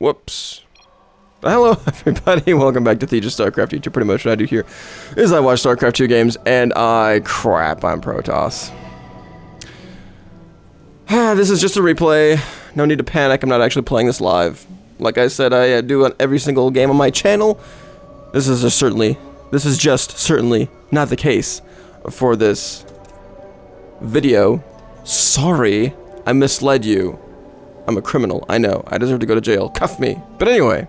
Whoops. Hello everybody, welcome back to Theje StarCraft 2. Pretty much what I do here is I watch StarCraft 2 games and I'm Protoss. This is just a replay. No need to panic, I'm not actually playing this live. Like I said, I do on every single game on my channel. This is just certainly not the case for this video. Sorry, I misled you. I'm a criminal, I know. I deserve to go to jail. Cuff me. But anyway,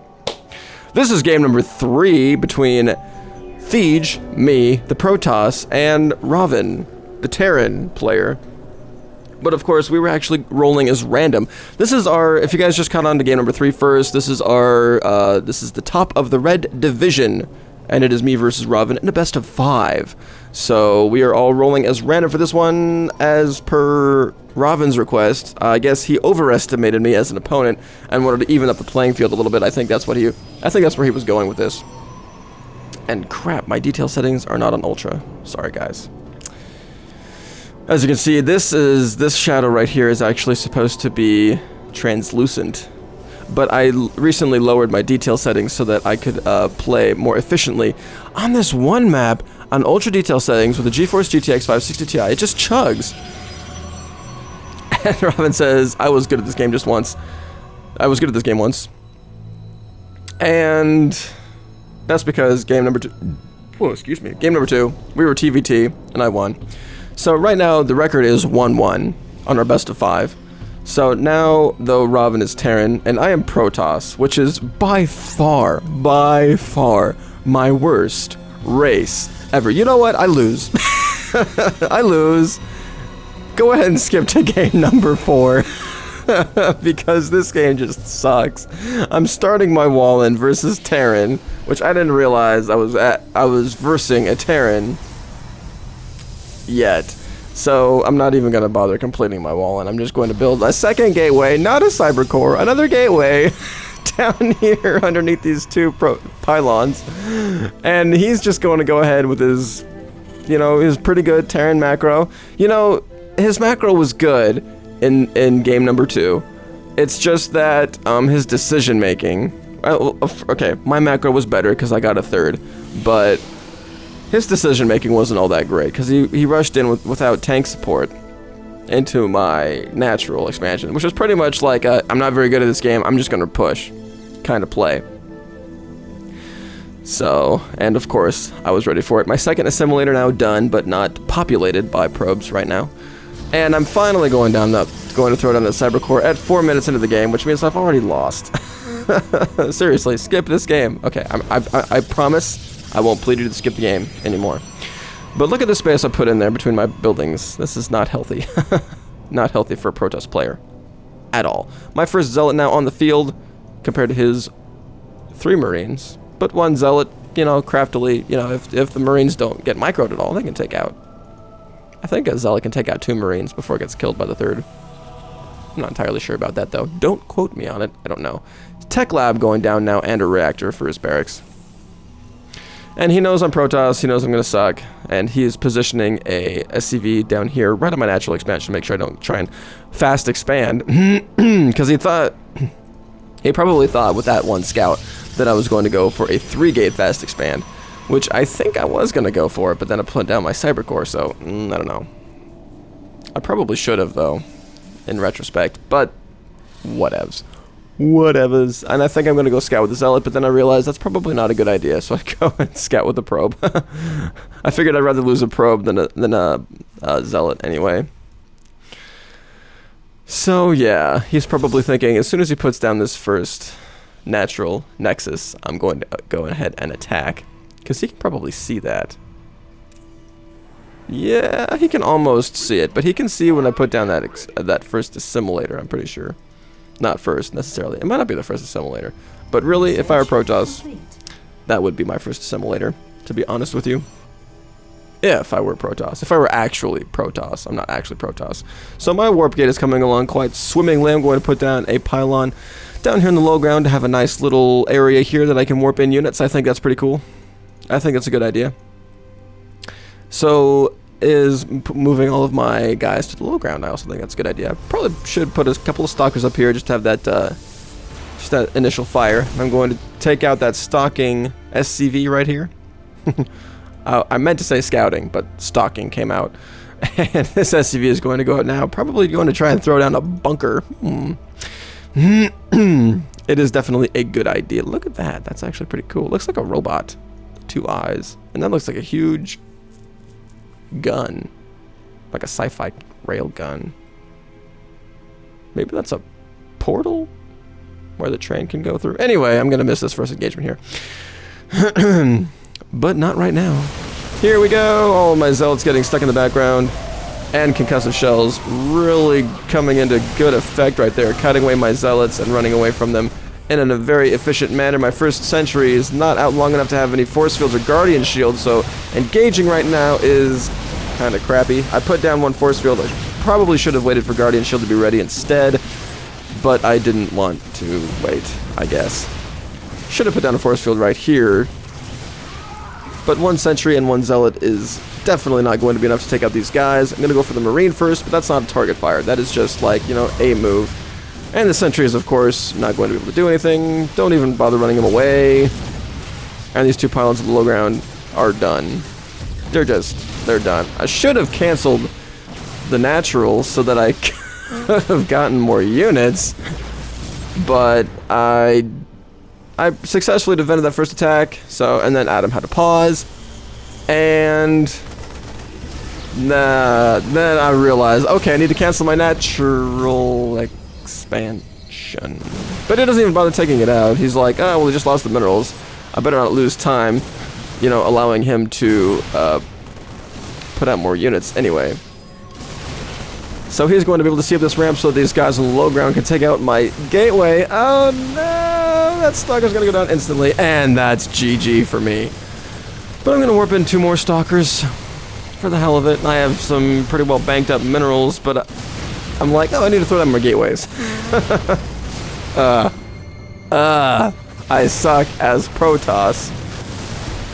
this is game number 3 between Theje, me, the Protoss, and Rahvin, the Terran player. But of course, we were actually rolling as random. This is our, if you guys just caught on to game number 3 first, this is our, this is the top of the red division. And it is me versus Rahvin in a best of 5. So we are all rolling as random for this one, as per Rahvin's request. I guess he overestimated me as an opponent and wanted to even up the playing field a little bit. I think that's where he was going with this. And crap, my detail settings are not on ultra. Sorry guys. As you can see, this shadow right here is actually supposed to be translucent. But I recently lowered my detail settings so that I could play more efficiently. On this one map, on ultra detail settings with the GeForce GTX 560 Ti, it just chugs. And Rahvin says, I was good at this game just once. I was good at this game once. And that's because game number 2, game number 2, we were TVT, and I won. So right now, the record is 1-1 on our best of 5. So now, though Rahvin is Terran, and I am Protoss, which is by far, my worst race ever. You know what? I lose. I lose. Go ahead and skip to game number 4. Because this game just sucks. I'm starting my wall in versus Terran, which I didn't realize I was versing a Terran yet. So I'm not even going to bother completing my wall, and I'm just going to build a second gateway, not a cyber core, another gateway down here underneath these 2 pylons. And he's just going to go ahead with his, his pretty good Terran macro. His macro was good in game number 2. It's just that his decision making, okay, my macro was better because I got a 3rd, but his decision making wasn't all that great because he rushed in without tank support into my natural expansion, which was pretty much like a, I'm not very good at this game, I'm just gonna push kind of play. So, and of course, I was ready for it. My second assimilator now done, but not populated by probes right now. And I'm finally going to throw down the cyber core at 4 minutes into the game, which means I've already lost. Seriously, skip this game. Okay, I promise I won't plead you to skip the game anymore. But look at the space I put in there between my buildings. This is not healthy. Not healthy for a Protoss player. At all. My first Zealot now on the field, compared to his 3 Marines. But 1 Zealot, craftily, if the Marines don't get microed at all, they can take out. I think a Zealot can take out 2 Marines before it gets killed by the 3rd. I'm not entirely sure about that, though. Don't quote me on it. I don't know. Tech lab going down now, and a reactor for his barracks. And he knows I'm Protoss, he knows I'm gonna suck, and he is positioning a SCV down here, right on my natural expansion, to make sure I don't try and fast expand. Because he probably thought with that 1 scout that I was going to go for a 3-gate fast expand, which I think I was gonna go for, but then I put down my cyber core, so, I don't know. I probably should have, though, in retrospect, but whatevs. Whatevers. And I think I'm going to go scout with the Zealot, but then I realized that's probably not a good idea, so I go and scout with the probe. I figured I'd rather lose a probe than a Zealot anyway. So yeah, he's probably thinking, as soon as he puts down this first natural nexus, I'm going to go ahead and attack. Because he can probably see that. Yeah, he can almost see it, but he can see when I put down that first assimilator, I'm pretty sure. Not first, necessarily. It might not be the first assimilator. But really, if I were Protoss, that would be my first assimilator, to be honest with you. If I were Protoss. If I were actually Protoss. I'm not actually Protoss. So my warp gate is coming along quite swimmingly. I'm going to put down a pylon down here in the low ground to have a nice little area here that I can warp in units. I think that's pretty cool. I think that's a good idea. So is moving all of my guys to the low ground. I also think that's a good idea. I probably should put a couple of stalkers up here just to have that just that initial fire. I'm going to take out that stalking SCV right here. I meant to say scouting, but stalking came out. And this SCV is going to go out now, probably going to try and throw down a bunker. It is definitely a good idea. Look at that. That's actually pretty cool. It looks like a robot. 2 eyes. And that looks like a huge gun. Like a sci-fi rail gun. Maybe that's a portal where the train can go through. Anyway, I'm going to miss this first engagement here. But not right now. Here we go. All of my zealots getting stuck in the background. And concussive shells really coming into good effect right there. Cutting away my zealots and running away from them in a very efficient manner. My first sentry is not out long enough to have any force fields or guardian shields, so engaging right now is kind of crappy. I put down 1 force field. I probably should have waited for guardian shield to be ready instead, but I didn't want to wait, I guess. Should have put down a force field right here. But 1 sentry and 1 zealot is definitely not going to be enough to take out these guys. I'm going to go for the marine first, but that's not a target fire. That is just like, you know, a move. And the sentry is, of course, not going to be able to do anything. Don't even bother running him away. And these 2 pylons of the low ground are done. They're done. I should have canceled the natural so that I could have gotten more units. But I successfully defended that first attack, and then Adam had to pause, and then I realized, okay, I need to cancel my natural expansion. But he doesn't even bother taking it out. He's like, oh, well, he just lost the minerals. I better not lose time, you know, allowing him to put out more units anyway. So he's going to be able to see up this ramp so these guys on the low ground can take out my gateway. Oh no, that stalker's gonna go down instantly, and that's GG for me. But I'm gonna warp in 2 more stalkers for the hell of it. I have some pretty well banked up minerals, but I'm like, oh, I need to throw down my gateways. I suck as Protoss.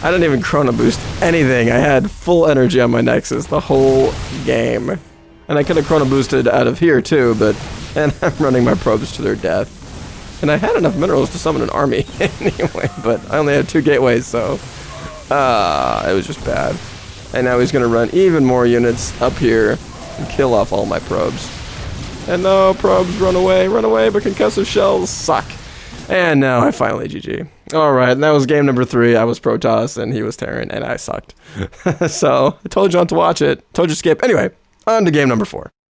I didn't even chrono boost anything. I had full energy on my Nexus the whole game. And I could have chrono boosted out of here too, and I'm running my probes to their death. And I had enough minerals to summon an army anyway, but I only had 2 gateways, so it was just bad. And now he's gonna run even more units up here and kill off all my probes. And no, probes, run away, but concussive shells suck. And now I finally GG. Alright, and that was game number 3. I was Protoss and he was Terran, and I sucked. So, I told you not to watch it. Told you to skip. Anyway, on to game number 4.